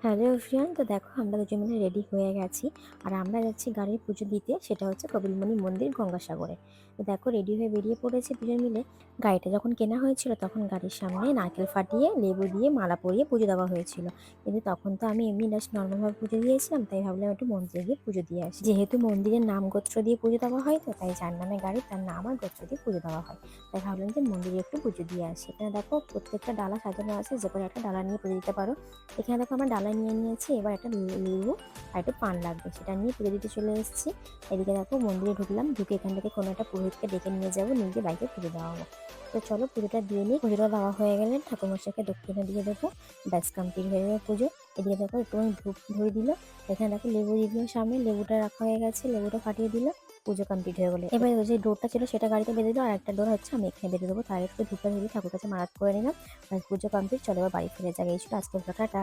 Hello everyone, তো দেখো আমরা দুজন মিলে রেডি হয়ে গেছি। আর আমরা যাচ্ছি গাড়ির পুজো দিতে, সেটা হচ্ছে কপিলমুনি মন্দির গঙ্গাসাগরে। তো দেখো রেডি হয়ে বেরিয়ে পড়েছি দুজন মিলে। গাড়িটা যখন কেনা হয়েছিল তখন গাড়ির সামনে নারকেল ফাটিয়ে লেবু দিয়ে মালা পরিয়ে পুজো দেওয়া হয়েছিল। কিন্তু তখন তো আমি এমনি জাস্ট নর্মালভাবে পুজো দিয়েছিলাম, তাই ভাবলাম একটু মন্দিরে গিয়ে পুজো দিয়ে আসি। যেহেতু মন্দিরের নাম গোত্র দিয়ে পুজো দেওয়া হয়, তো তাই যার নামে গাড়ি তার নাম আর গোত্র দিয়ে পুজো দেওয়া হয়। তাই ভাবলাম যে মন্দিরে একটু পুজো দিয়ে আসি। এখানে দেখো প্রত্যেকটা ডালা সাজানো আছে, যে করে একটা ডালা নিয়ে পুজো দিতে পারো। এখানে দেখো আমরা ডালা নিয়ে নিয়েছি, এবার একটা লেবু আর একটু পান লাগবে, সেটা নিয়ে পুজো দিতে চলে এসেছি। এদিকে দেখো মন্দিরে ঢুকলাম, ঢুকে এখান থেকে কোনো একটা পুরোহিতকে ডেকে নিয়ে যাবো, নিয়ে গিয়ে বাইকে পুজো দেওয়া হবো। তো চলো পুজোটা দিয়ে নিই। পুজোটা দেওয়া হয়ে গেলে ঠাকুরমশাইকে দক্ষিণা দিয়ে দেবো, ব্যাস কমপ্লিট হয়ে যাবে পুজো। এদিকে দেখো একটুখানি ধূপ ধরে দিল, এখানে দেখো লেবু দিয়ে দিল, সামনে লেবুটা রাখা হয়ে গেছে, লেবুটা ফাটিয়ে দিল। পুজো কমপ্লিট হয়ে গেলো। এবার ওই যে ডোরটা ছিল সেটা গাড়িতে বেঁধে দিল, আর একটা ডোর হচ্ছে আমি এখানে বেঁধে দেবো। তার একটু ধূপটা ধরে ঠাকুর কাছে মারাত করে নিলাম। আর পুজো কমপ্লিট, চলো এবার বাড়ি ফিরে যাবে। এই ছিল আজকের ব্লগটা।